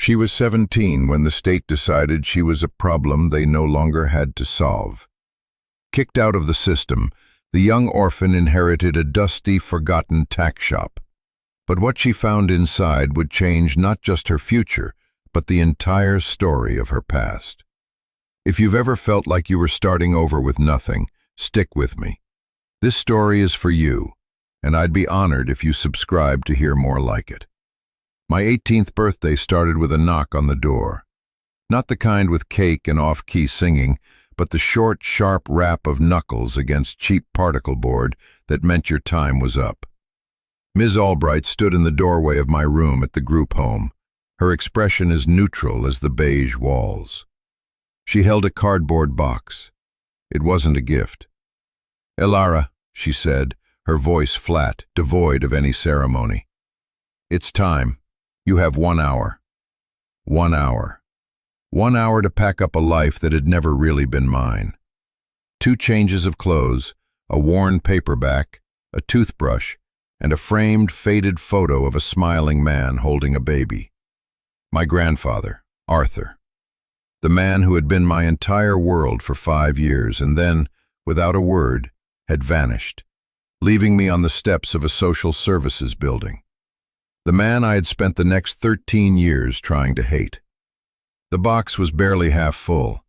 She was 17 when the state decided she was a problem they no longer had to solve. Kicked out of the system, the young orphan inherited a dusty, forgotten tack shop. But what she found inside would change not just her future, but the entire story of her past. If you've ever felt like you were starting over with nothing, stick with me. This story is for you, and I'd be honored if you subscribe to hear more like it. My 18th birthday started with a knock on the door. Not the kind with cake and off-key singing, but the short, sharp rap of knuckles against cheap particle board that meant your time was up. Ms. Albright stood in the doorway of my room at the group home, her expression as neutral as the beige walls. She held a cardboard box. It wasn't a gift. "Elara," she said, her voice flat, devoid of any ceremony. "It's time. You have 1 hour. 1 hour. 1 hour to pack up a life that had never really been mine. 2 changes of clothes, a worn paperback, a toothbrush, and a framed, faded photo of a smiling man holding a baby. My grandfather, Arthur. The man who had been my entire world for 5 years and then, without a word, had vanished, leaving me on the steps of a social services building. The man I had spent the next 13 years trying to hate. The box was barely half full.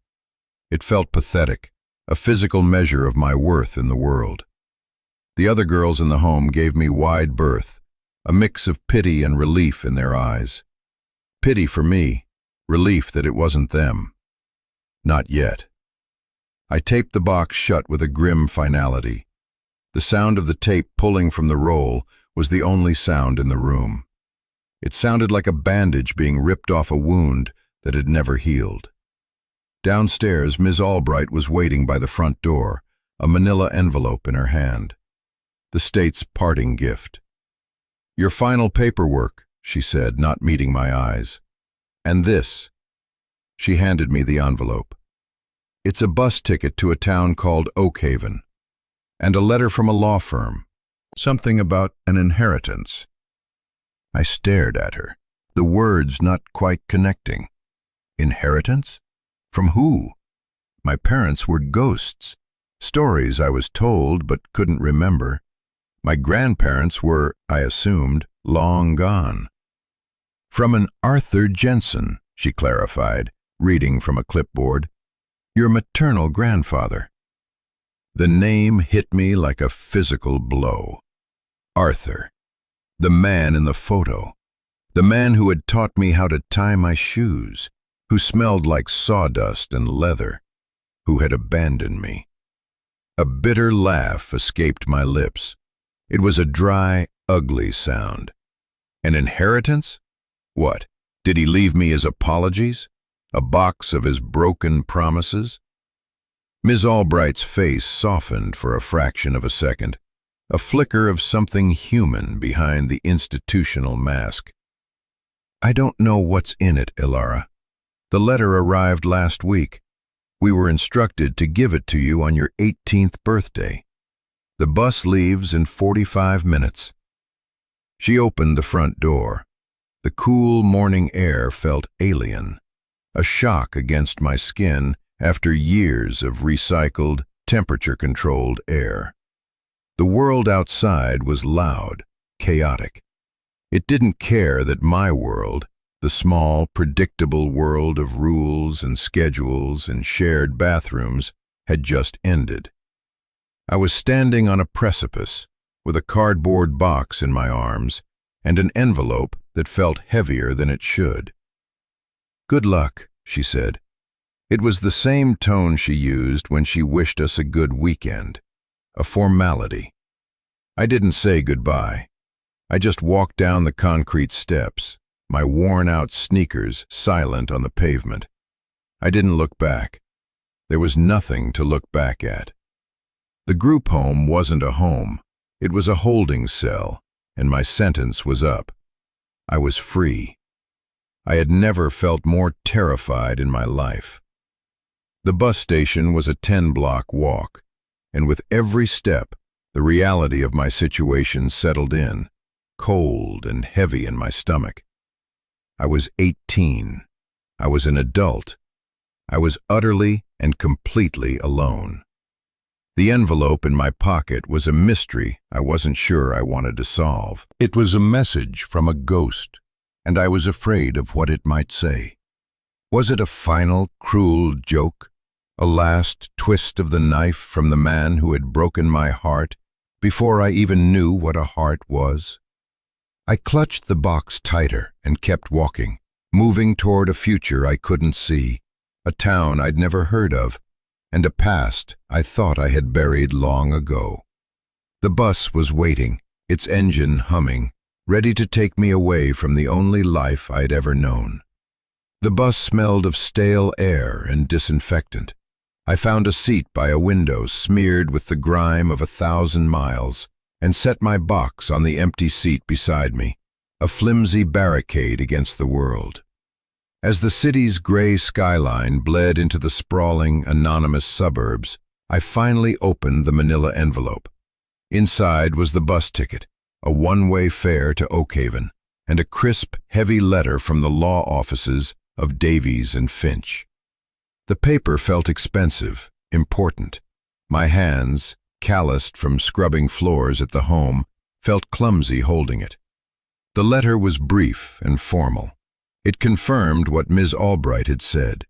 It felt pathetic, a physical measure of my worth in the world. The other girls in the home gave me wide berth, a mix of pity and relief in their eyes. Pity for me, relief that it wasn't them. Not yet. I taped the box shut with a grim finality. The sound of the tape pulling from the roll was the only sound in the room. It sounded like a bandage being ripped off a wound that had never healed. Downstairs, Ms. Albright was waiting by the front door, a manila envelope in her hand. The state's parting gift. "Your final paperwork," she said, not meeting my eyes. "And this." She handed me the envelope. "It's a bus ticket to a town called Oakhaven, and a letter from a law firm. Something about an inheritance." I stared at her, the words not quite connecting. Inheritance? From who? My parents were ghosts. Stories I was told but couldn't remember. My grandparents were, I assumed, long gone. "From an Arthur Jensen," she clarified, reading from a clipboard. "Your maternal grandfather." The name hit me like a physical blow. Arthur. The man in the photo. The man who had taught me how to tie my shoes, who smelled like sawdust and leather, who had abandoned me. A bitter laugh escaped my lips. It was a dry, ugly sound. An inheritance? What, did he leave me as apologies? A box of his broken promises? Ms. Albright's face softened for a fraction of a second, a flicker of something human behind the institutional mask. "I don't know what's in it, Elara. The letter arrived last week. We were instructed to give it to you on your 18th birthday. The bus leaves in 45 minutes. She opened the front door. The cool morning air felt alien, a shock against my skin after years of recycled, temperature-controlled air. The world outside was loud, chaotic. It didn't care that my world, the small, predictable world of rules and schedules and shared bathrooms, had just ended. I was standing on a precipice, with a cardboard box in my arms and an envelope that felt heavier than it should. "Good luck," she said. It was the same tone she used when she wished us a good weekend, a formality. I didn't say goodbye. I just walked down the concrete steps, my worn-out sneakers silent on the pavement. I didn't look back. There was nothing to look back at. The group home wasn't a home. It was a holding cell, and my sentence was up. I was free. I had never felt more terrified in my life. The bus station was a 10-block walk, and with every step, the reality of my situation settled in, cold and heavy in my stomach. I was 18. I was an adult. I was utterly and completely alone. The envelope in my pocket was a mystery I wasn't sure I wanted to solve. It was a message from a ghost, and I was afraid of what it might say. Was it a final, cruel joke? A last twist of the knife from the man who had broken my heart before I even knew what a heart was? I clutched the box tighter and kept walking, moving toward a future I couldn't see, a town I'd never heard of, and a past I thought I had buried long ago. The bus was waiting, its engine humming, ready to take me away from the only life I'd ever known. The bus smelled of stale air and disinfectant. I found a seat by a window smeared with the grime of 1,000 miles and set my box on the empty seat beside me, a flimsy barricade against the world. As the city's gray skyline bled into the sprawling, anonymous suburbs, I finally opened the manila envelope. Inside was the bus ticket, a one-way fare to Oakhaven, and a crisp, heavy letter from the law offices of Davies and Finch. The paper felt expensive, important. My hands, calloused from scrubbing floors at the home, felt clumsy holding it. The letter was brief and formal. It confirmed what Ms. Albright had said.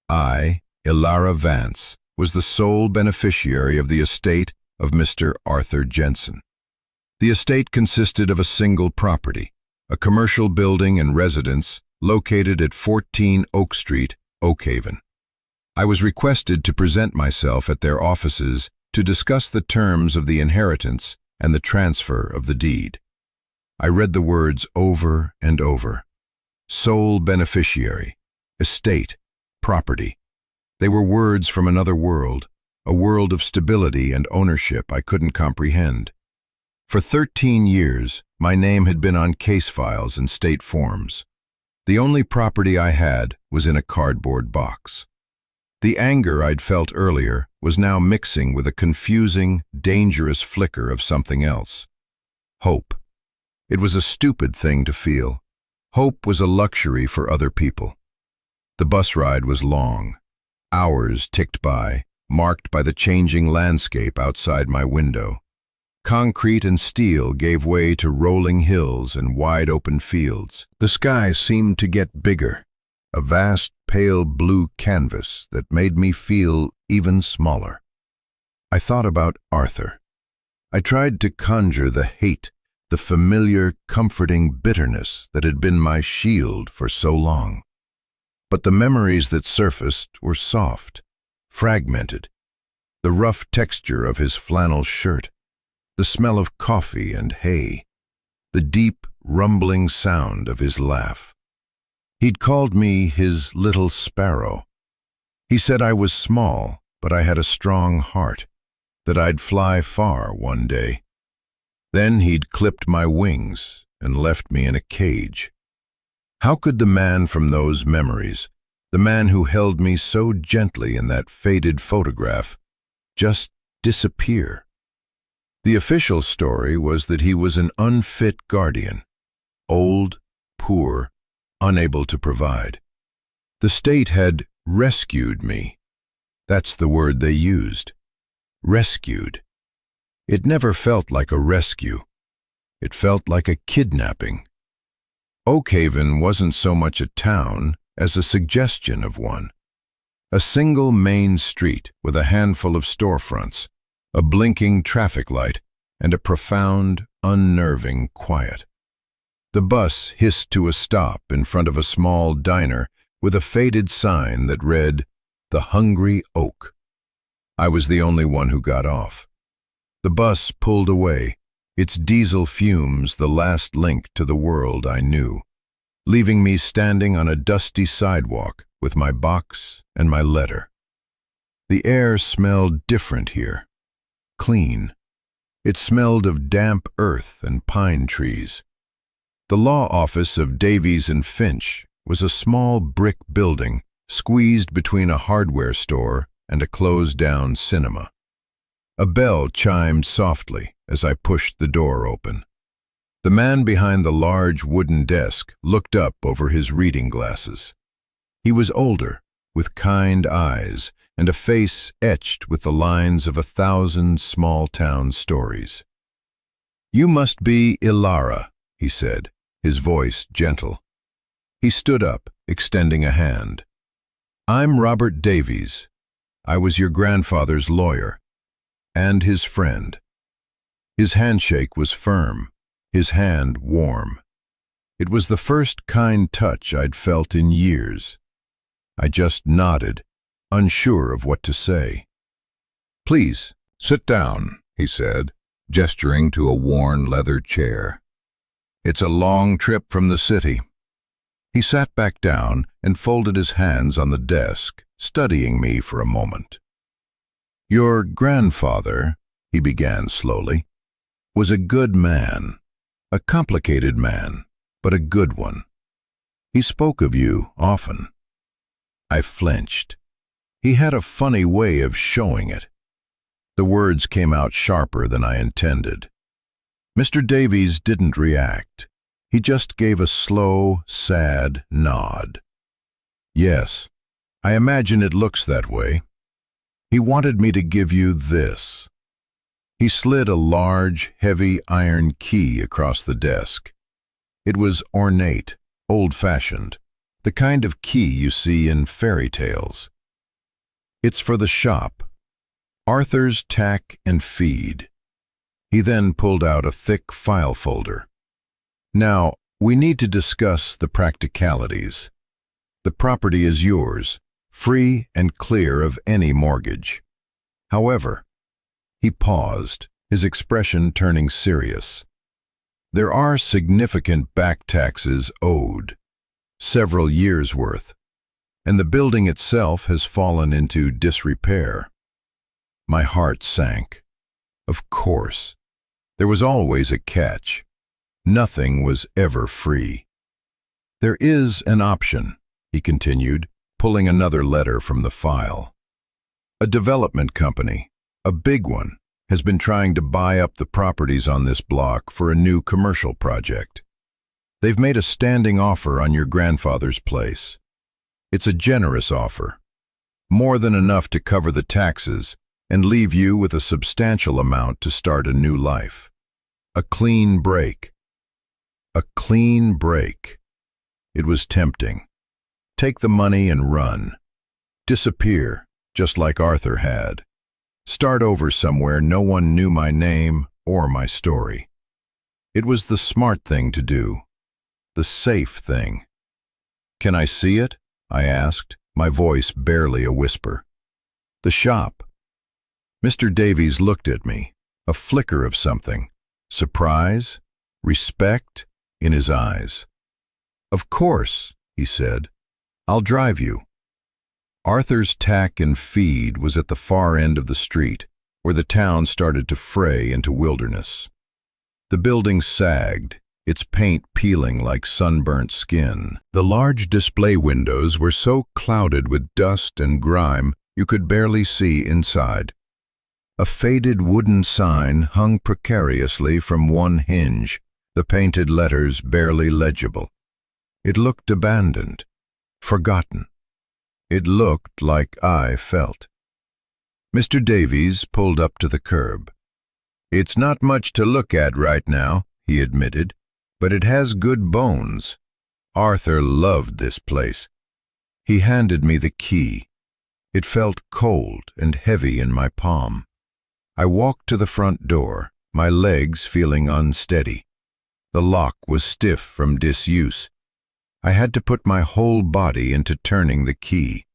I, Ilara Vance, was the sole beneficiary of the estate of Mr. Arthur Jensen. The estate consisted of a single property, a commercial building and residence located at 14 Oak Street, Oakhaven. I was requested to present myself at their offices to discuss the terms of the inheritance and the transfer of the deed. I read the words over and over. Sole beneficiary, estate, property. They were words from another world, a world of stability and ownership I couldn't comprehend. For 13 years, my name had been on case files and state forms. The only property I had was in a cardboard box. The anger I'd felt earlier was now mixing with a confusing, dangerous flicker of something else. Hope. It was a stupid thing to feel. Hope was a luxury for other people. The bus ride was long. Hours ticked by, marked by the changing landscape outside my window. Concrete and steel gave way to rolling hills and wide-open fields. The sky seemed to get bigger, a vast pale blue canvas that made me feel even smaller. I thought about Arthur. I tried to conjure the hate, the familiar, comforting bitterness that had been my shield for so long. But the memories that surfaced were soft, fragmented. The rough texture of his flannel shirt, the smell of coffee and hay, the deep, rumbling sound of his laugh. He'd called me his little sparrow. He said I was small, but I had a strong heart, that I'd fly far one day. Then he'd clipped my wings and left me in a cage. How could the man from those memories, the man who held me so gently in that faded photograph, just disappear? The official story was that he was an unfit guardian, old, poor, unable to provide. The state had rescued me. That's the word they used. Rescued. It never felt like a rescue. It felt like a kidnapping. Oakhaven wasn't so much a town as a suggestion of one. A single main street with a handful of storefronts, a blinking traffic light, and a profound, unnerving quiet. The bus hissed to a stop in front of a small diner with a faded sign that read, "The Hungry Oak." I was the only one who got off. The bus pulled away, its diesel fumes the last link to the world I knew, leaving me standing on a dusty sidewalk with my box and my letter. The air smelled different here, clean. It smelled of damp earth and pine trees. The law office of Davies and Finch was a small brick building squeezed between a hardware store and a closed-down cinema. A bell chimed softly as I pushed the door open. The man behind the large wooden desk looked up over his reading glasses. He was older, with kind eyes and a face etched with the lines of 1,000 small-town stories. "You must be Ilara," he said, his voice gentle. He stood up, extending a hand. "I'm Robert Davies. I was your grandfather's lawyer, and his friend." His handshake was firm, his hand warm. It was the first kind touch I'd felt in years. I just nodded, unsure of what to say. "Please, sit down," he said, gesturing to a worn leather chair. "It's a long trip from the city." He sat back down and folded his hands on the desk, studying me for a moment. "Your grandfather," he began slowly, "was a good man, a complicated man, but a good one. He spoke of you often." I flinched. He had a funny way of showing it. The words came out sharper than I intended. Mr. Davies didn't react. He just gave a slow, sad nod. "Yes, I imagine it looks that way. He wanted me to give you this." He slid a large, heavy iron key across the desk. It was ornate, old-fashioned, the kind of key you see in fairy tales. "It's for the shop. Arthur's Tack and Feed." He then pulled out a thick file folder. "Now, we need to discuss the practicalities. The property is yours, free and clear of any mortgage. However," he paused, his expression turning serious, "there are significant back taxes owed, several years' worth, and the building itself has fallen into disrepair." My heart sank. Of course. There was always a catch. Nothing was ever free. "There is an option," he continued, pulling another letter from the file. "A development company, a big one, has been trying to buy up the properties on this block for a new commercial project. They've made a standing offer on your grandfather's place. It's a generous offer, more than enough to cover the taxes and leave you with a substantial amount to start a new life. A clean break." A clean break. It was tempting. Take the money and run. Disappear, just like Arthur had. Start over somewhere no one knew my name or my story. It was the smart thing to do. The safe thing. "Can I see it?" I asked, my voice barely a whisper. "The shop." Mr. Davies looked at me, a flicker of something, surprise, respect, in his eyes. "Of course," he said. "I'll drive you." Arthur's Tack and Feed was at the far end of the street, where the town started to fray into wilderness. The building sagged, its paint peeling like sunburnt skin. The large display windows were so clouded with dust and grime you could barely see inside. A faded wooden sign hung precariously from one hinge, the painted letters barely legible. It looked abandoned, forgotten. It looked like I felt. Mr. Davies pulled up to the curb. "It's not much to look at right now," he admitted, "but it has good bones. Arthur loved this place." He handed me the key. It felt cold and heavy in my palm. I walked to the front door, my legs feeling unsteady. The lock was stiff from disuse. I had to put my whole body into turning the key.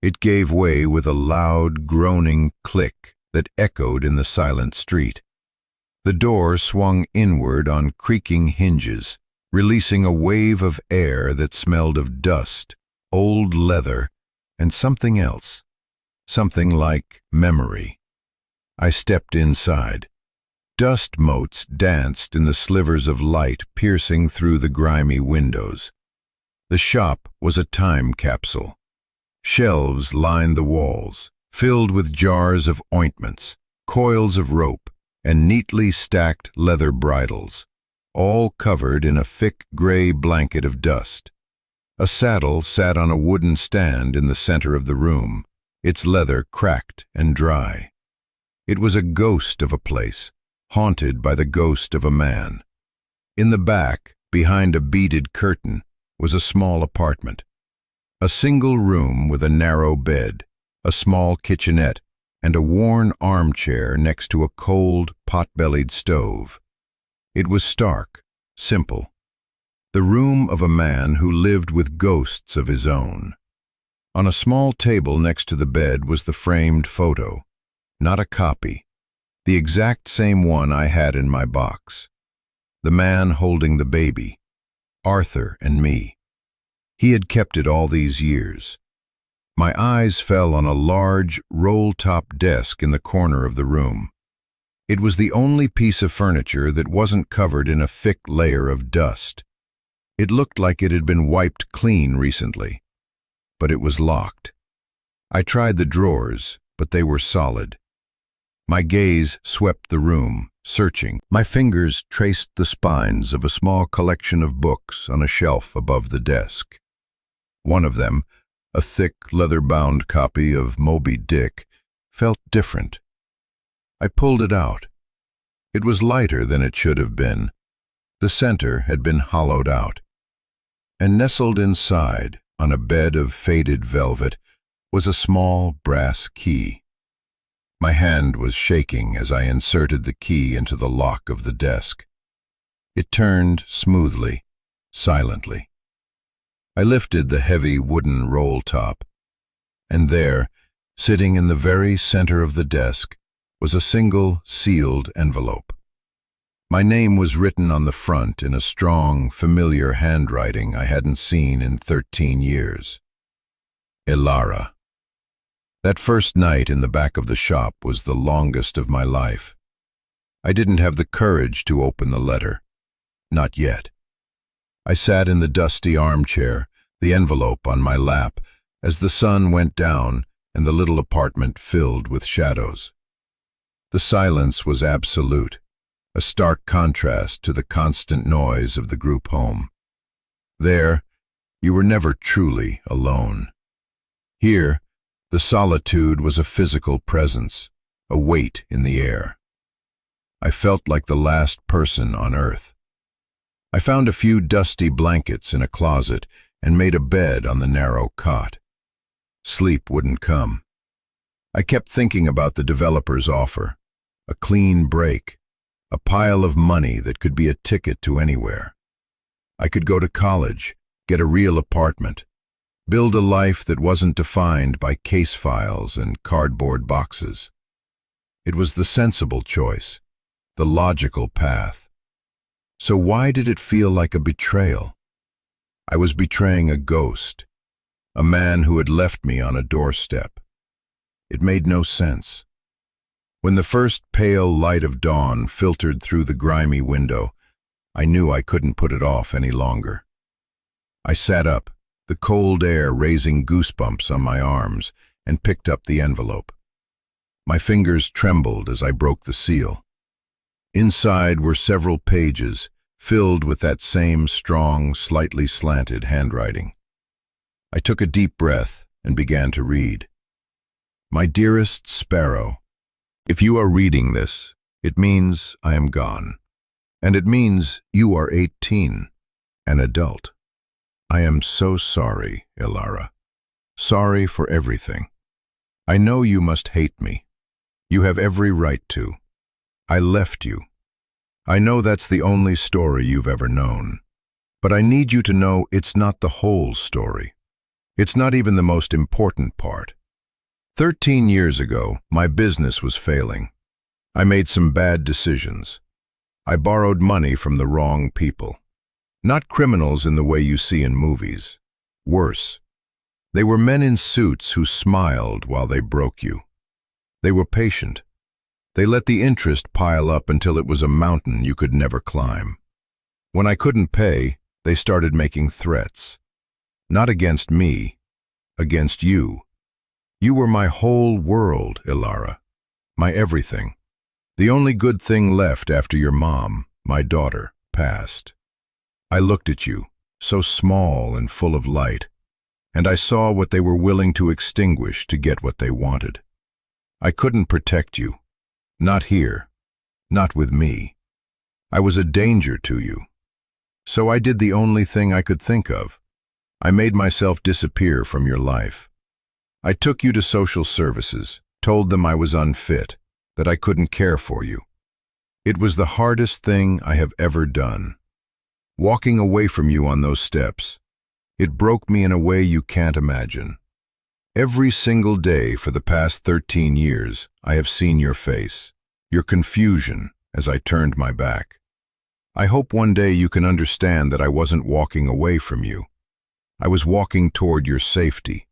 It gave way with a loud, groaning click that echoed in the silent street. The door swung inward on creaking hinges, releasing a wave of air that smelled of dust, old leather, and something else, something like memory. I stepped inside. Dust motes danced in the slivers of light piercing through the grimy windows. The shop was a time capsule. Shelves lined the walls, filled with jars of ointments, coils of rope, and neatly stacked leather bridles. all covered in a thick gray blanket of dust. A saddle sat on a wooden stand in the center of the room, its leather cracked and dry. It was a ghost of a place, haunted by the ghost of a man. In the back, behind a beaded curtain, was a small apartment. A single room with a narrow bed, a small kitchenette, and a worn armchair next to a cold, pot-bellied stove. It was stark, simple. The room of a man who lived with ghosts of his own. On a small table next to the bed was the framed photo, not a copy, the exact same one I had in my box. The man holding the baby, Arthur and me. He had kept it all these years. My eyes fell on a large, roll-top desk in the corner of the room. It was the only piece of furniture that wasn't covered in a thick layer of dust. It looked like it had been wiped clean recently, but it was locked. I tried the drawers, but they were solid. My gaze swept the room, searching. My fingers traced the spines of a small collection of books on a shelf above the desk. One of them, a thick, leather-bound copy of Moby Dick, felt different. I pulled it out. It was lighter than it should have been. The center had been hollowed out. And nestled inside, on a bed of faded velvet, was a small brass key. My hand was shaking as I inserted the key into the lock of the desk. It turned smoothly, silently. I lifted the heavy wooden roll top, and there, sitting in the very center of the desk, was a single sealed envelope. My name was written on the front in a strong, familiar handwriting I hadn't seen in 13 years. Elara. That first night in the back of the shop was the longest of my life. I didn't have the courage to open the letter. Not yet. I sat in the dusty armchair, the envelope on my lap, as the sun went down and the little apartment filled with shadows. The silence was absolute, a stark contrast to the constant noise of the group home. There, you were never truly alone. Here, the solitude was a physical presence, a weight in the air. I felt like the last person on earth. I found a few dusty blankets in a closet and made a bed on the narrow cot. Sleep wouldn't come. I kept thinking about the developer's offer, a clean break, a pile of money that could be a ticket to anywhere. I could go to college, get a real apartment, build a life that wasn't defined by case files and cardboard boxes. It was the sensible choice, the logical path. So why did it feel like a betrayal? I was betraying a ghost, a man who had left me on a doorstep. It made no sense. When the first pale light of dawn filtered through the grimy window, I knew I couldn't put it off any longer. I sat up, the cold air raising goosebumps on my arms, and picked up the envelope. My fingers trembled as I broke the seal. Inside were several pages, filled with that same strong, slightly slanted handwriting. I took a deep breath and began to read. My dearest Sparrow, if you are reading this, it means I am gone. And it means you are 18, an adult. I am so sorry, Elara. Sorry for everything. I know you must hate me. You have every right to. I left you. I know that's the only story you've ever known. But I need you to know it's not the whole story. It's not even the most important part. 13 years ago, my business was failing. I made some bad decisions. I borrowed money from the wrong people. Not criminals in the way you see in movies. Worse. They were men in suits who smiled while they broke you. They were patient. They let the interest pile up until it was a mountain you could never climb. When I couldn't pay, they started making threats. Not against me, against you. You were my whole world, Elara. My everything. The only good thing left after your mom, my daughter, past. I looked at you, so small and full of light, and I saw what they were willing to extinguish to get what they wanted. I couldn't protect you. Not here. Not with me. I was a danger to you. So I did the only thing I could think of. I made myself disappear from your life. I took you to social services, told them I was unfit, that I couldn't care for you. It was the hardest thing I have ever done. Walking away from you on those steps, it broke me in a way you can't imagine. Every single day for the past 13 years, I have seen your face, your confusion as I turned my back. I hope one day you can understand that I wasn't walking away from you. I was walking toward your safety.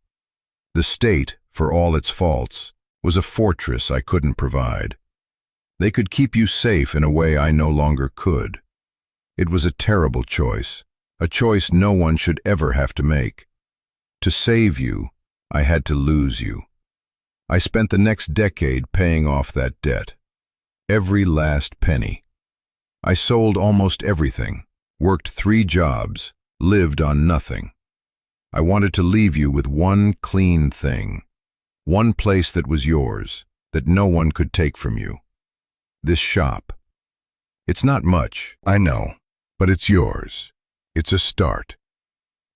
The state, for all its faults, was a fortress I couldn't provide. They could keep you safe in a way I no longer could. It was a terrible choice, a choice no one should ever have to make. To save you, I had to lose you. I spent the next decade paying off that debt. Every last penny. I sold almost everything, worked 3 jobs, lived on nothing. I wanted to leave you with one clean thing, one place that was yours, that no one could take from you. This shop. It's not much, I know, but it's yours. It's a start.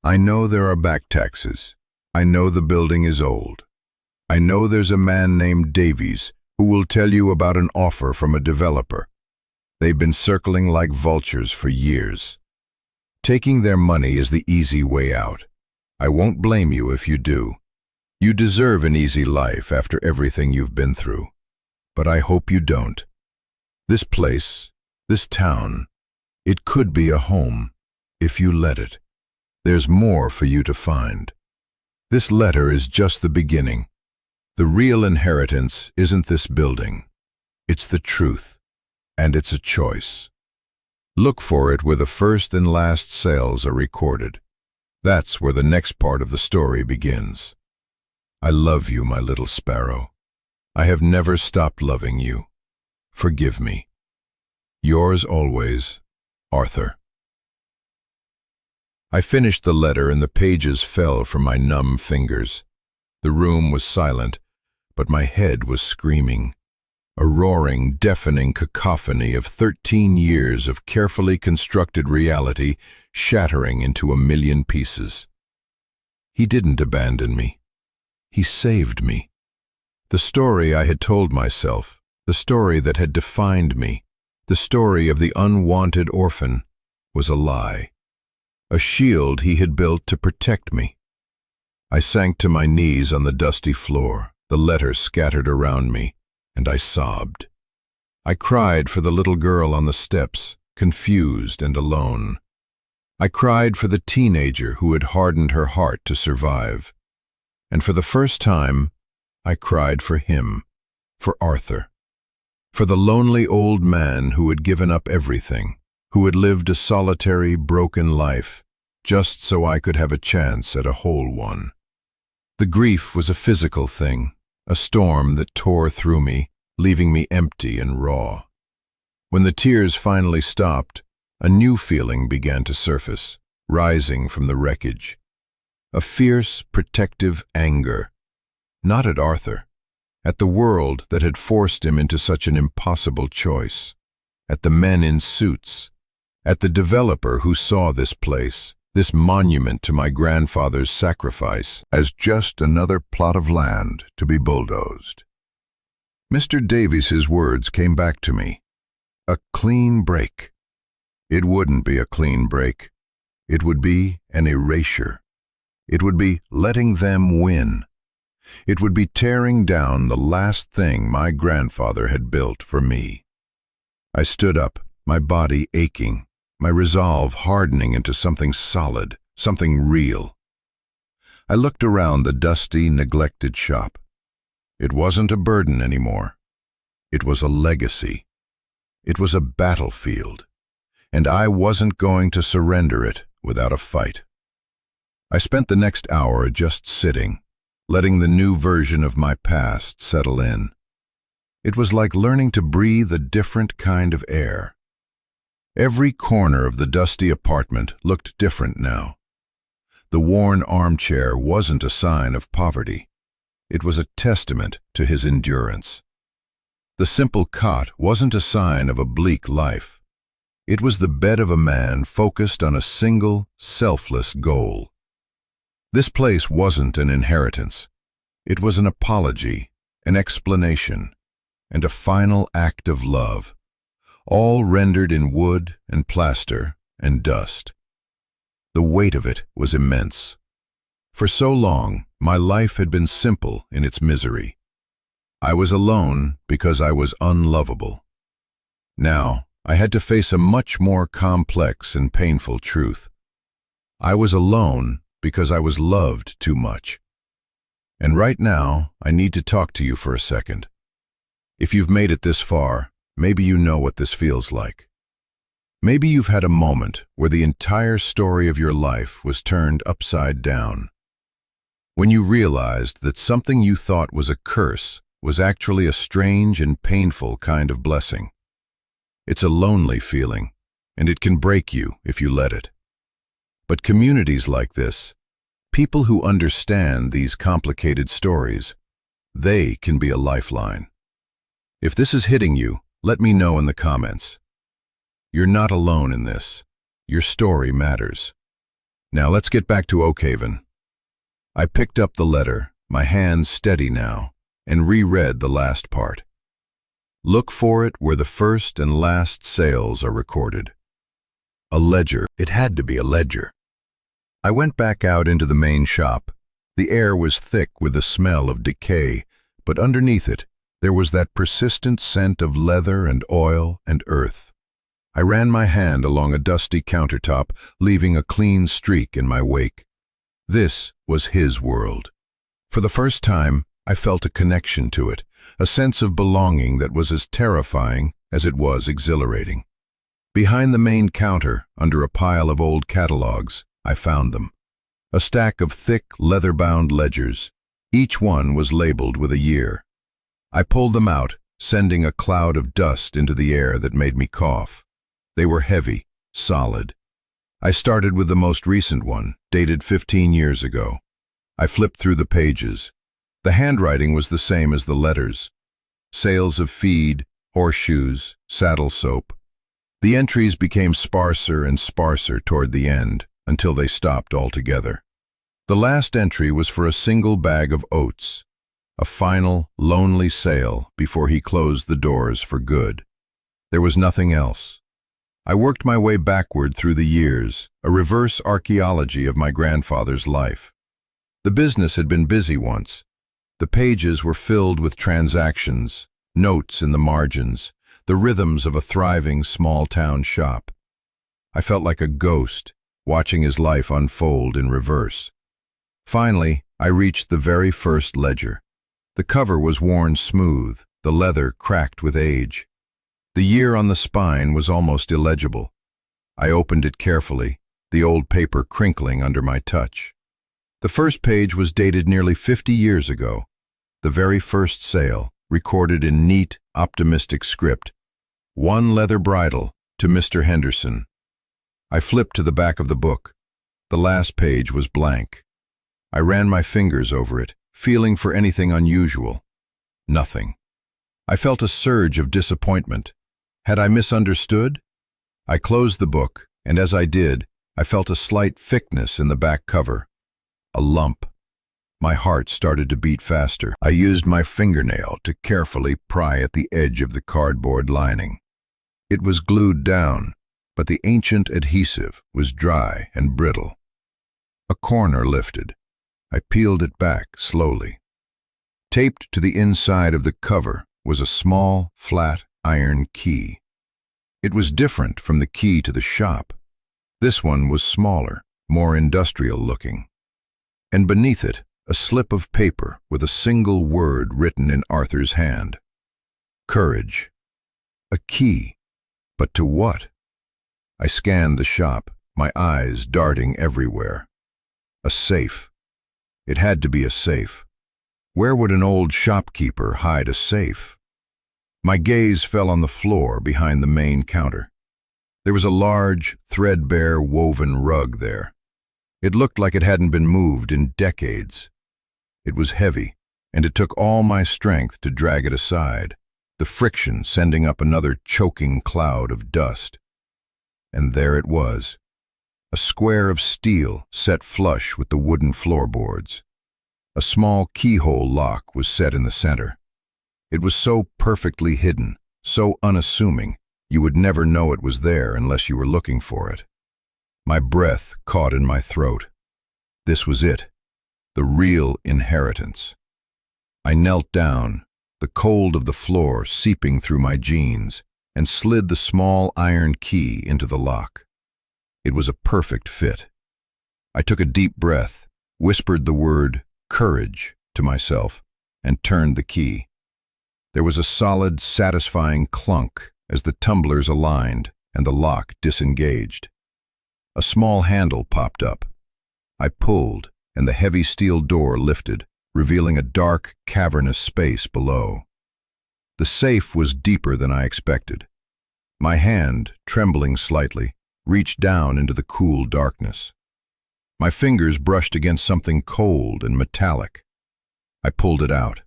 I know there are back taxes. I know the building is old. I know there's a man named Davies who will tell you about an offer from a developer. They've been circling like vultures for years. Taking their money is the easy way out. I won't blame you if you do. You deserve an easy life after everything you've been through. But I hope you don't. This place, this town, it could be a home, if you let it. There's more for you to find. This letter is just the beginning. The real inheritance isn't this building. It's the truth, and it's a choice. Look for it where the first and last sales are recorded. That's where the next part of the story begins. I love you, my little sparrow. I have never stopped loving you. Forgive me. Yours always, Arthur. I finished the letter and the pages fell from my numb fingers. The room was silent, but my head was screaming. A roaring, deafening cacophony of 13 years of carefully constructed reality shattering into a million pieces. He didn't abandon me. He saved me. The story I had told myself, the story that had defined me, the story of the unwanted orphan, was a lie. A shield he had built to protect me. I sank to my knees on the dusty floor, the letter scattered around me, and I sobbed. I cried for the little girl on the steps, confused and alone. I cried for the teenager who had hardened her heart to survive. And for the first time, I cried for him, for Arthur, for the lonely old man who had given up everything, who had lived a solitary, broken life, just so I could have a chance at a whole one. The grief was a physical thing, a storm that tore through me, leaving me empty and raw. When the tears finally stopped, a new feeling began to surface, rising from the wreckage. A fierce, protective anger, not at Arthur, at the world that had forced him into such an impossible choice, at the men in suits, at the developer who saw this place, this monument to my grandfather's sacrifice, as just another plot of land to be bulldozed. Mr. Davies's words came back to me. A clean break. It wouldn't be a clean break. It would be an erasure. It would be letting them win. It would be tearing down the last thing my grandfather had built for me. I stood up, my body aching, my resolve hardening into something solid, something real. I looked around the dusty, neglected shop. It wasn't a burden anymore. It was a legacy. It was a battlefield, and I wasn't going to surrender it without a fight. I spent the next hour just sitting, letting the new version of my past settle in. It was like learning to breathe a different kind of air. Every corner of the dusty apartment looked different now. The worn armchair wasn't a sign of poverty. It was a testament to his endurance. The simple cot wasn't a sign of a bleak life. It was the bed of a man focused on a single, selfless goal. This place wasn't an inheritance. It was an apology, an explanation, and a final act of love, all rendered in wood and plaster and dust. The weight of it was immense. For so long, my life had been simple in its misery. I was alone because I was unlovable. Now, I had to face a much more complex and painful truth. I was alone because I was loved too much. And right now, I need to talk to you for a second. If you've made it this far, maybe you know what this feels like. Maybe you've had a moment where the entire story of your life was turned upside down. When you realized that something you thought was a curse was actually a strange and painful kind of blessing. It's a lonely feeling, and it can break you if you let it. But communities like this, people who understand these complicated stories, they can be a lifeline. If this is hitting you, let me know in the comments. You're not alone in this. Your story matters. Now let's get back to Oakhaven. I picked up the letter, my hands steady now, and reread the last part. Look for it where the first and last sales are recorded. A ledger. It had to be a ledger. I went back out into the main shop. The air was thick with the smell of decay, but underneath it, there was that persistent scent of leather and oil and earth. I ran my hand along a dusty countertop, leaving a clean streak in my wake. This was his world. For the first time, I felt a connection to it, a sense of belonging that was as terrifying as it was exhilarating. Behind the main counter, under a pile of old catalogs, I found them. A stack of thick, leather-bound ledgers. Each one was labeled with a year. I pulled them out, sending a cloud of dust into the air that made me cough. They were heavy, solid. I started with the most recent one, dated 15 years ago. I flipped through the pages. The handwriting was the same as the letters. Sales of feed, horseshoes, saddle soap. The entries became sparser and sparser toward the end, until they stopped altogether. The last entry was for a single bag of oats, a final, lonely sale before he closed the doors for good. There was nothing else. I worked my way backward through the years, a reverse archaeology of my grandfather's life. The business had been busy once. The pages were filled with transactions, notes in the margins, the rhythms of a thriving small-town shop. I felt like a ghost, watching his life unfold in reverse. Finally, I reached the very first ledger. The cover was worn smooth, the leather cracked with age. The year on the spine was almost illegible. I opened it carefully, the old paper crinkling under my touch. The first page was dated nearly 50 years ago. The very first sale, recorded in neat, optimistic script. One leather bridle to Mr. Henderson. I flipped to the back of the book. The last page was blank. I ran my fingers over it, feeling for anything unusual. Nothing. I felt a surge of disappointment. Had I misunderstood? I closed the book, and as I did, I felt a slight thickness in the back cover. A lump. My heart started to beat faster. I used my fingernail to carefully pry at the edge of the cardboard lining. It was glued down, but the ancient adhesive was dry and brittle. A corner lifted. I peeled it back slowly. Taped to the inside of the cover was a small, flat iron key. It was different from the key to the shop. This one was smaller, more industrial looking. And beneath it, a slip of paper with a single word written in Arthur's hand. Courage. A key. But to what? I scanned the shop, my eyes darting everywhere. A safe. It had to be a safe. Where would an old shopkeeper hide a safe? My gaze fell on the floor behind the main counter. There was a large, threadbare woven rug there. It looked like it hadn't been moved in decades. It was heavy, and it took all my strength to drag it aside, the friction sending up another choking cloud of dust. And there it was, a square of steel set flush with the wooden floorboards. A small keyhole lock was set in the center. It was so perfectly hidden, so unassuming, you would never know it was there unless you were looking for it. My breath caught in my throat. This was it, the real inheritance. I knelt down, the cold of the floor seeping through my jeans, and slid the small iron key into the lock. It was a perfect fit. I took a deep breath, whispered the word courage to myself, and turned the key. There was a solid, satisfying clunk as the tumblers aligned and the lock disengaged. A small handle popped up. I pulled, and the heavy steel door lifted, revealing a dark, cavernous space below. The safe was deeper than I expected. My hand, trembling slightly, reached down into the cool darkness. My fingers brushed against something cold and metallic. I pulled it out.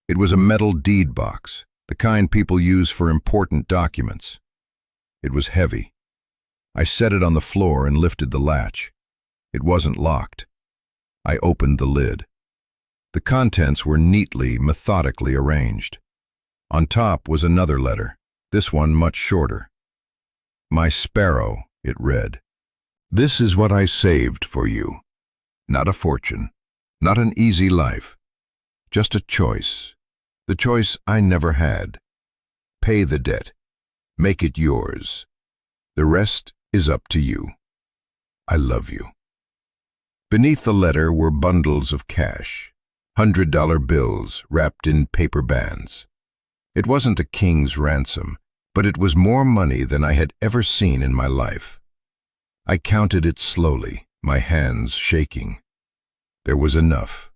It was a metal deed box, the kind people use for important documents. It was heavy. I set it on the floor and lifted the latch. It wasn't locked. I opened the lid. The contents were neatly, methodically arranged. On top was another letter, this one much shorter. "My sparrow," it read. "This is what I saved for you. Not a fortune, not an easy life, just a choice. The choice I never had. Pay the debt. Make it yours. The rest is up to you. I love you." Beneath the letter were bundles of cash, $100 bills wrapped in paper bands. It wasn't a king's ransom, but it was more money than I had ever seen in my life. I counted it slowly, my hands shaking. There was enough.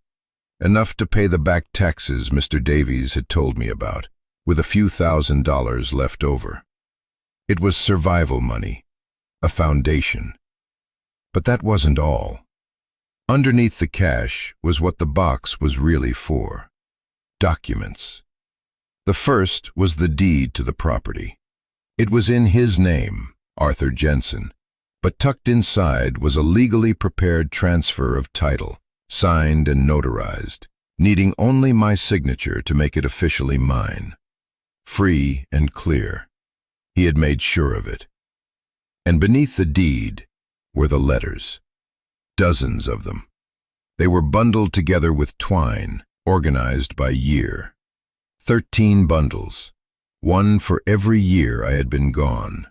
Enough to pay the back taxes Mr. Davies had told me about, with a few $1,000s left over. It was survival money, a foundation. But that wasn't all. Underneath the cash was what the box was really for. Documents. The first was the deed to the property. It was in his name, Arthur Jensen, but tucked inside was a legally prepared transfer of title, signed and notarized, needing only my signature to make it officially mine. Free and clear. He had made sure of it. And beneath the deed were the letters. Dozens of them. They were bundled together with twine, organized by year. 13 bundles, one for every year I had been gone.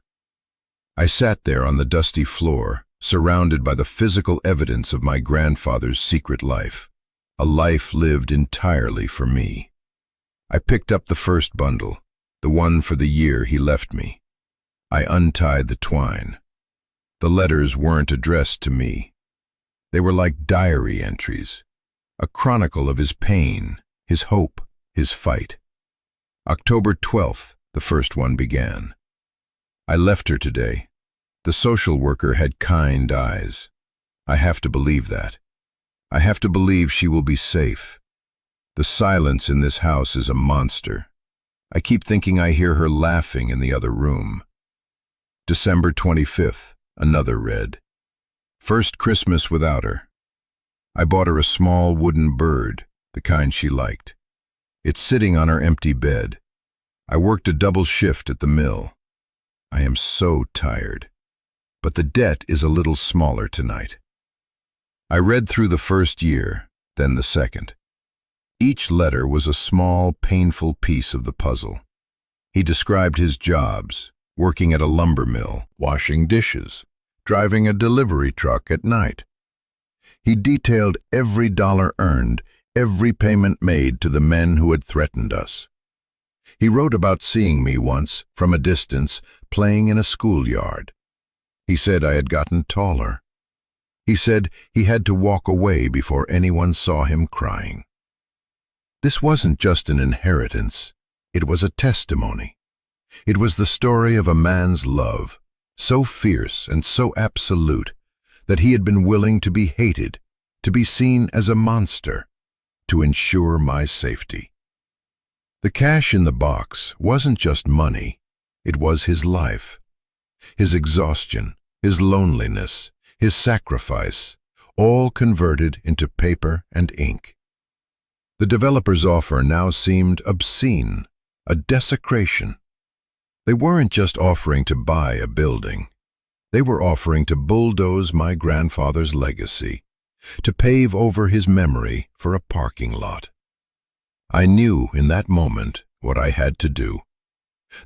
I sat there on the dusty floor, surrounded by the physical evidence of my grandfather's secret life, a life lived entirely for me. I picked up the first bundle, the one for the year he left me. I untied the twine. The letters weren't addressed to me. They were like diary entries, a chronicle of his pain, his hope, his fight. October 12th, the first one began. I left her today. The social worker had kind eyes. I have to believe that. I have to believe she will be safe. The silence in this house is a monster. I keep thinking I hear her laughing in the other room. December 25th, another read. First Christmas without her. I bought her a small wooden bird, the kind she liked. It's sitting on her empty bed. I worked a double shift at the mill. I am so tired. But the debt is a little smaller tonight. I read through the first year, then the second. Each letter was a small, painful piece of the puzzle. He described his jobs, working at a lumber mill, washing dishes, driving a delivery truck at night. He detailed every dollar earned, every payment made to the men who had threatened us. He wrote about seeing me once, from a distance, playing in a schoolyard. He said I had gotten taller. He said he had to walk away before anyone saw him crying. This wasn't just an inheritance, it was a testimony. It was the story of a man's love, so fierce and so absolute that he had been willing to be hated, to be seen as a monster, to ensure my safety. The cash in the box wasn't just money, it was his life. His exhaustion, his loneliness, his sacrifice, all converted into paper and ink. The developer's offer now seemed obscene, a desecration. They weren't just offering to buy a building. They were offering to bulldoze my grandfather's legacy, to pave over his memory for a parking lot. I knew in that moment what I had to do.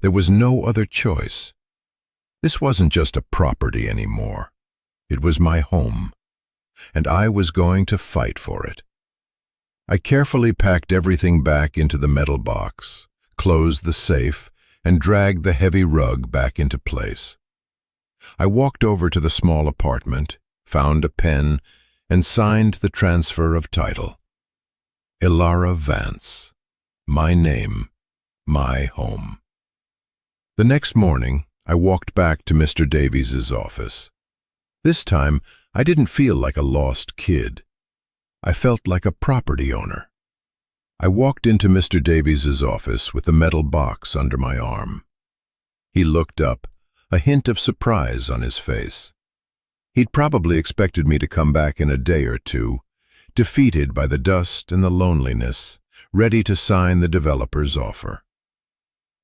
There was no other choice. This wasn't just a property anymore. It was my home, and I was going to fight for it. I carefully packed everything back into the metal box, closed the safe, and dragged the heavy rug back into place. I walked over to the small apartment, found a pen, and signed the transfer of title. Ilara Vance. My name, my home. The next morning, I walked back to Mr. Davies's office. This time, I didn't feel like a lost kid. I felt like a property owner. I walked into Mr. Davies's office with the metal box under my arm. He looked up, a hint of surprise on his face. He'd probably expected me to come back in a day or two, defeated by the dust and the loneliness, ready to sign the developer's offer.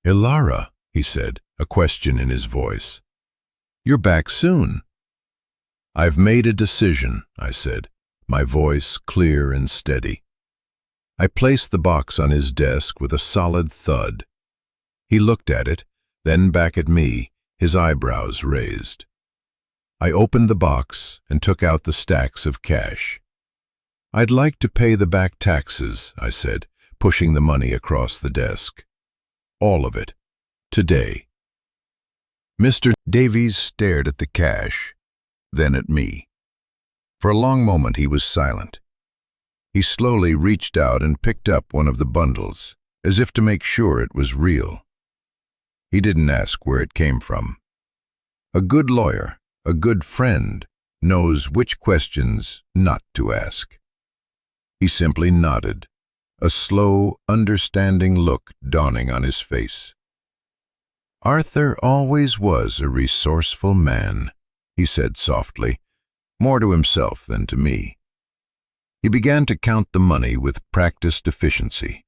"Ilara," he said, a question in his voice. "You're back soon." "I've made a decision," I said, my voice clear and steady. I placed the box on his desk with a solid thud. He looked at it, then back at me, his eyebrows raised. I opened the box and took out the stacks of cash. "I'd like to pay the back taxes," I said, pushing the money across the desk. "All of it. Today." Mr. Davies stared at the cash, then at me. For a long moment he was silent. He slowly reached out and picked up one of the bundles, as if to make sure it was real. He didn't ask where it came from. A good lawyer, a good friend, knows which questions not to ask. He simply nodded, a slow, understanding look dawning on his face. "Arthur always was a resourceful man," he said softly, more to himself than to me. He began to count the money with practiced efficiency.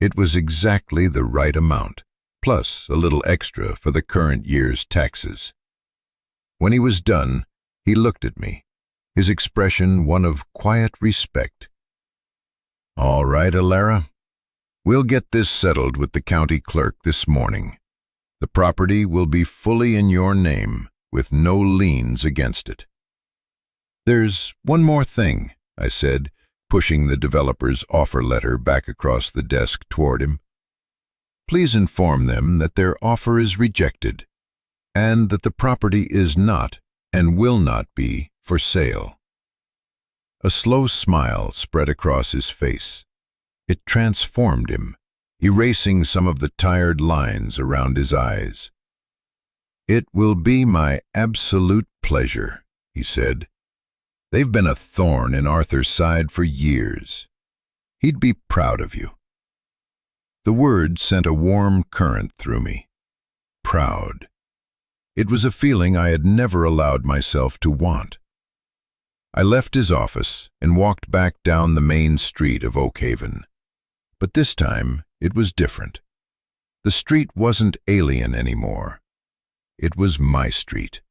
It was exactly the right amount, plus a little extra for the current year's taxes. When he was done, he looked at me, his expression one of quiet respect. "All right, Ilara. We'll get this settled with the county clerk this morning. The property will be fully in your name, with no liens against it." "There's one more thing," I said, pushing the developer's offer letter back across the desk toward him. "Please inform them that their offer is rejected, and that the property is not and will not be for sale." A slow smile spread across his face. It transformed him, erasing some of the tired lines around his eyes. "It will be my absolute pleasure," he said. "They've been a thorn in Arthur's side for years. He'd be proud of you." The word sent a warm current through me. Proud. It was a feeling I had never allowed myself to want. I left his office and walked back down the main street of Oakhaven. But this time, it was different. The street wasn't alien anymore. It was my street.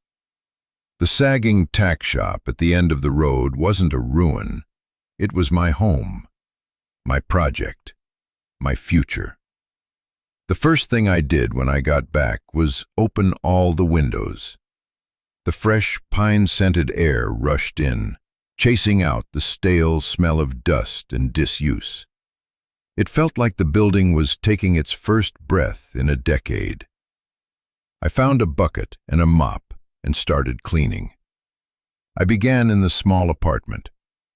The sagging tack shop at the end of the road wasn't a ruin. It was my home, my project, my future. The first thing I did when I got back was open all the windows. The fresh, pine-scented air rushed in, chasing out the stale smell of dust and disuse. It felt like the building was taking its first breath in a decade. I found a bucket and a mop and started cleaning. I began in the small apartment,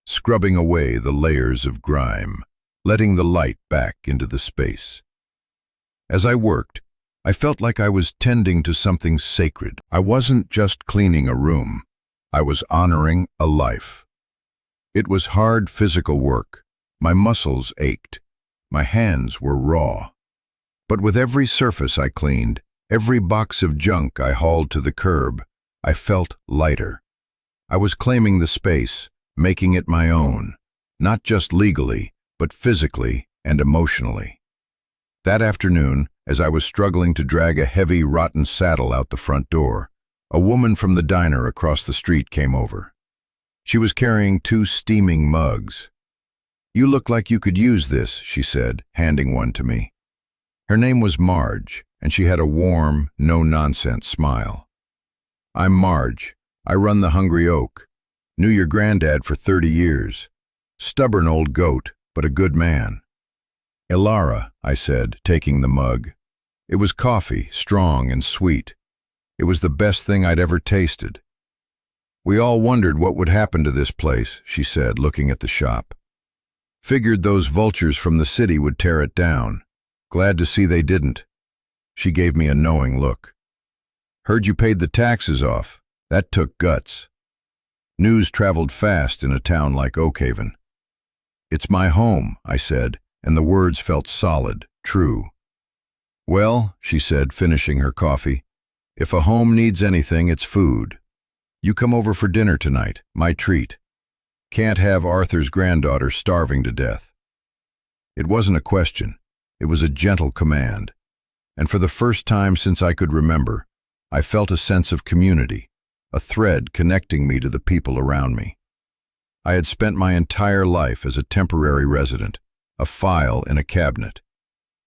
scrubbing away the layers of grime, letting the light back into the space. As I worked, I felt like I was tending to something sacred. I wasn't just cleaning a room. I was honoring a life. It was hard physical work. My muscles ached. My hands were raw. But with every surface I cleaned, every box of junk I hauled to the curb, I felt lighter. I was claiming the space, making it my own, not just legally, but physically and emotionally. That afternoon, as I was struggling to drag a heavy, rotten saddle out the front door, a woman from the diner across the street came over. She was carrying 2 steaming mugs. "You look like you could use this," she said, handing one to me. Her name was Marge, and she had a warm, no-nonsense smile. "I'm Marge. I run the Hungry Oak. Knew your granddad for 30 years. Stubborn old goat, but a good man." "Ilara," I said, taking the mug. It was coffee, strong and sweet. It was the best thing I'd ever tasted. "We all wondered what would happen to this place," she said, looking at the shop. "Figured those vultures from the city would tear it down. Glad to see they didn't." She gave me a knowing look. "Heard you paid the taxes off. That took guts." News traveled fast in a town like Oakhaven. "It's my home," I said, and the words felt solid, true. "Well," she said, finishing her coffee, "if a home needs anything, it's food. You come over for dinner tonight, my treat. Can't have Arthur's granddaughter starving to death." It wasn't a question. It was a gentle command. And for the first time since I could remember, I felt a sense of community, a thread connecting me to the people around me. I had spent my entire life as a temporary resident, a file in a cabinet.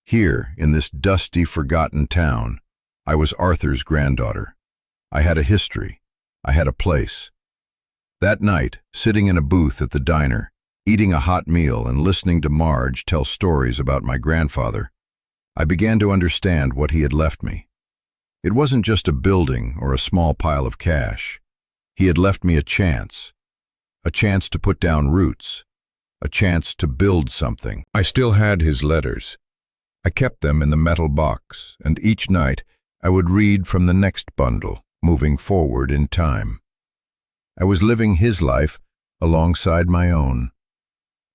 Here, in this dusty, forgotten town, I was Arthur's granddaughter. I had a history. I had a place. That night, sitting in a booth at the diner, eating a hot meal and listening to Marge tell stories about my grandfather, I began to understand what he had left me. It wasn't just a building or a small pile of cash. He had left me a chance to put down roots, a chance to build something. I still had his letters. I kept them in the metal box, and each night I would read from the next bundle, moving forward in time. I was living his life alongside my own.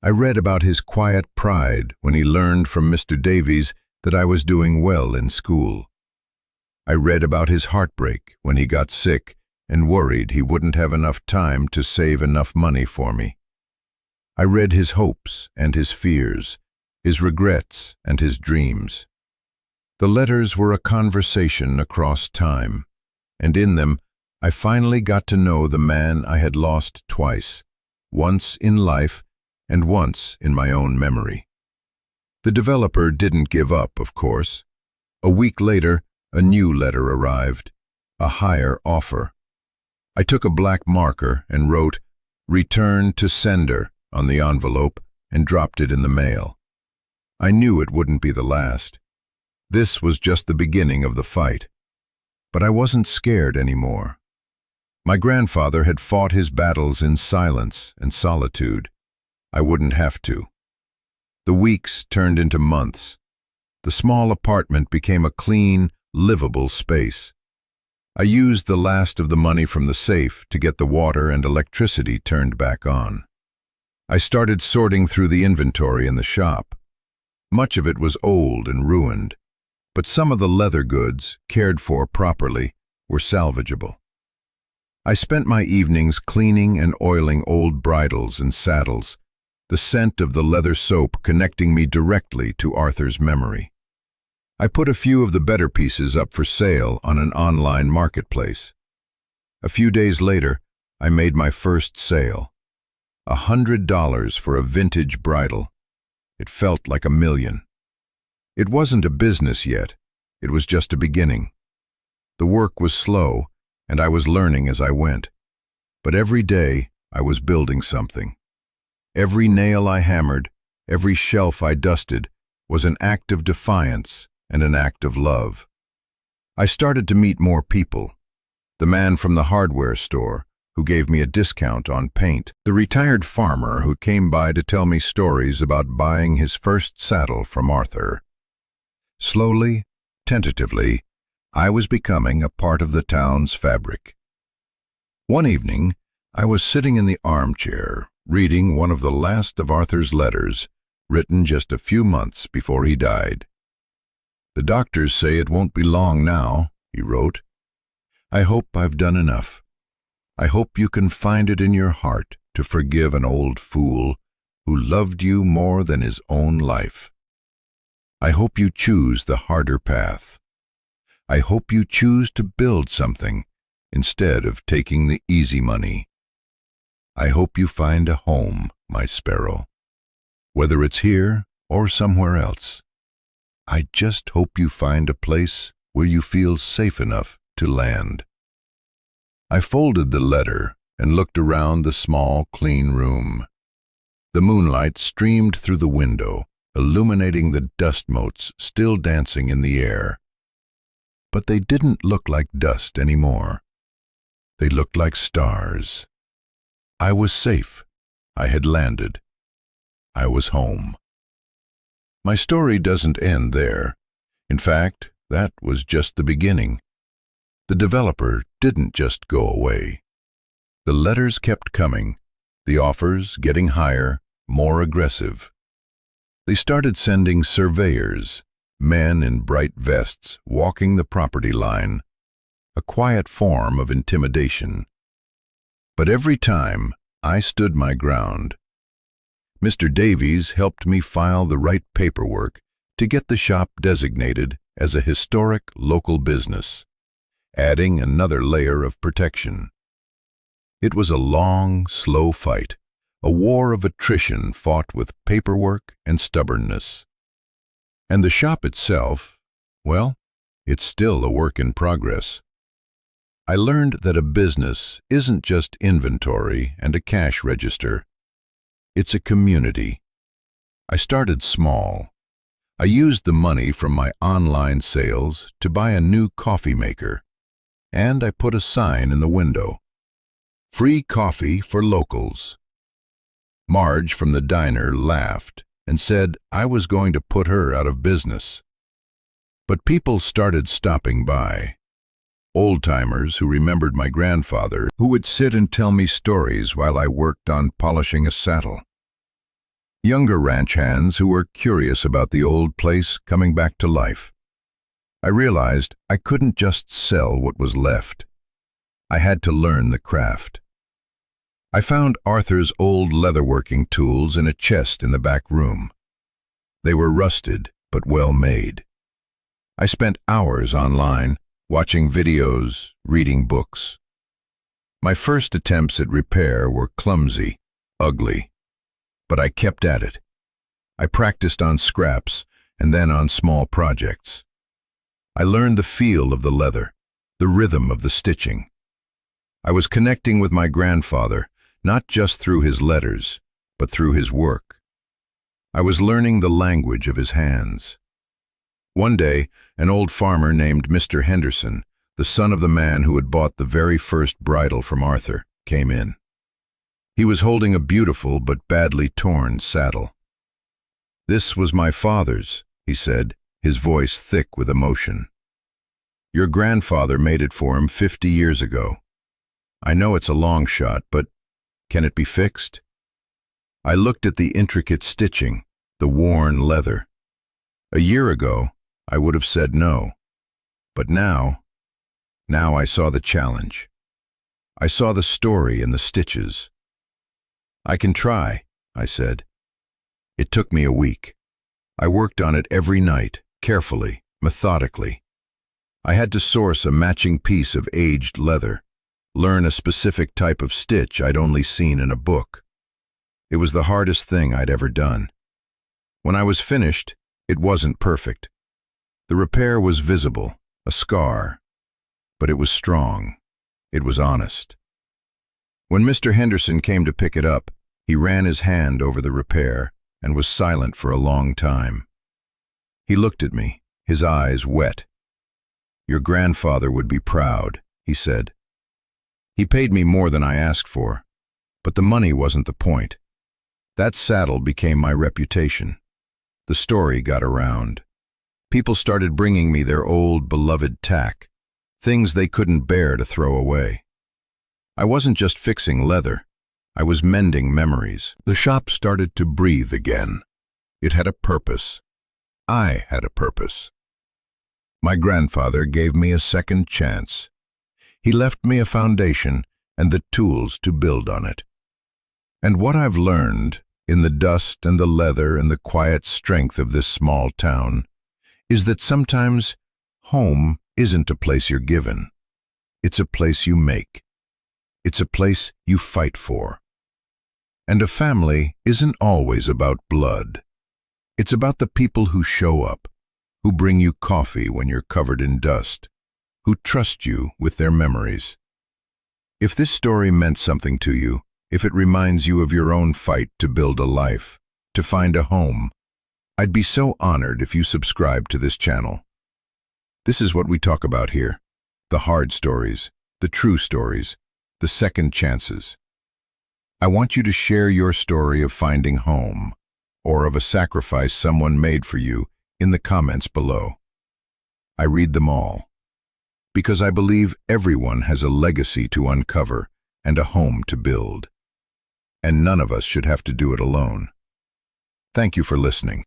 I read about his quiet pride when he learned from Mr. Davies that I was doing well in school. I read about his heartbreak when he got sick and worried he wouldn't have enough time to save enough money for me. I read his hopes and his fears, his regrets and his dreams. The letters were a conversation across time, and in them I finally got to know the man I had lost twice, once in life and once in my own memory. The developer didn't give up, of course. A week later, a new letter arrived, a higher offer. I took a black marker and wrote, "Return to sender," on the envelope and dropped it in the mail. I knew it wouldn't be the last. This was just the beginning of the fight. But I wasn't scared anymore. My grandfather had fought his battles in silence and solitude. I wouldn't have to. The weeks turned into months. The small apartment became a clean, livable space. I used the last of the money from the safe to get the water and electricity turned back on. I started sorting through the inventory in the shop. Much of it was old and ruined, but some of the leather goods, cared for properly, were salvageable. I spent my evenings cleaning and oiling old bridles and saddles, the scent of the leather soap connecting me directly to Arthur's memory. I put a few of the better pieces up for sale on an online marketplace. A few days later, I made my first sale. $100 for a vintage bridle. It felt like $1 million. It wasn't a business yet. It was just a beginning. The work was slow, and I was learning as I went. But every day, I was building something. Every nail I hammered, every shelf I dusted, was an act of defiance and an act of love. I started to meet more people. The man from the hardware store, who gave me a discount on paint. The retired farmer who came by to tell me stories about buying his first saddle from Arthur. Slowly, Tentatively, I was becoming a part of the town's fabric. One evening, I was sitting in the armchair, reading one of the last of Arthur's letters, written just a few months before he died. "The doctors say it won't be long now," he wrote. "I hope I've done enough. I hope you can find it in your heart to forgive an old fool who loved you more than his own life. I hope you choose the harder path. I hope you choose to build something instead of taking the easy money. I hope you find a home, my sparrow. Whether it's here or somewhere else. I just hope you find a place where you feel safe enough to land." I folded the letter and looked around the small, clean room. The moonlight streamed through the window, illuminating the dust motes still dancing in the air. But they didn't look like dust anymore. They looked like stars. I was safe. I had landed. I was home. My story doesn't end there. In fact, that was just the beginning. The developer didn't just go away. The letters kept coming, the offers getting higher, more aggressive. They started sending surveyors, men in bright vests walking the property line, a quiet form of intimidation. But every time I stood my ground. Mr. Davies helped me file the right paperwork to get the shop designated as a historic local business, adding another layer of protection. It was a long, slow fight, a war of attrition fought with paperwork and stubbornness. And the shop itself, well, it's still a work in progress. I learned that a business isn't just inventory and a cash register. It's a community. I started small. I used the money from my online sales to buy a new coffee maker, and I put a sign in the window. "Free coffee for locals." Marge from the diner laughed and said I was going to put her out of business. But people started stopping by. Old-timers who remembered my grandfather, who would sit and tell me stories while I worked on polishing a saddle. Younger ranch hands who were curious about the old place coming back to life. I realized I couldn't just sell what was left. I had to learn the craft. I found Arthur's old leatherworking tools in a chest in the back room. They were rusted, but well made. I spent hours online, watching videos, reading books. My first attempts at repair were clumsy, ugly, but I kept at it. I practiced on scraps and then on small projects. I learned the feel of the leather, the rhythm of the stitching. I was connecting with my grandfather, not just through his letters, but through his work. I was learning the language of his hands. One day, an old farmer named Mr. Henderson, the son of the man who had bought the very first bridle from Arthur, came in. He was holding a beautiful but badly torn saddle. "This was my father's," he said, his voice thick with emotion. "Your grandfather made it for him 50 years ago. I know it's a long shot, but can it be fixed?" I looked at the intricate stitching, the worn leather. A year ago, I would have said no. But now I saw the challenge. I saw the story in the stitches. "I can try," I said. It took me a week. I worked on it every night, carefully, methodically. I had to source a matching piece of aged leather, learn a specific type of stitch I'd only seen in a book. It was the hardest thing I'd ever done. When I was finished, it wasn't perfect. The repair was visible, a scar, but it was strong. It was honest. When Mr. Henderson came to pick it up, he ran his hand over the repair and was silent for a long time. He looked at me, his eyes wet. "Your grandfather would be proud," he said. He paid me more than I asked for, but the money wasn't the point. That saddle became my reputation. The story got around. People started bringing me their old, beloved tack, things they couldn't bear to throw away. I wasn't just fixing leather, I was mending memories. The shop started to breathe again. It had a purpose. I had a purpose. My grandfather gave me a second chance. He left me a foundation and the tools to build on it. And what I've learned, in the dust and the leather and the quiet strength of this small town, is that sometimes home isn't a place you're given. It's a place you make. It's a place you fight for. And a family isn't always about blood. It's about the people who show up, who bring you coffee when you're covered in dust, who trust you with their memories. If this story meant something to you, if it reminds you of your own fight to build a life, to find a home, I'd be so honored if you subscribe to this channel. This is what we talk about here: the hard stories, the true stories, the second chances. I want you to share your story of finding home, or of a sacrifice someone made for you, in the comments below. I read them all, because I believe everyone has a legacy to uncover and a home to build. And none of us should have to do it alone. Thank you for listening.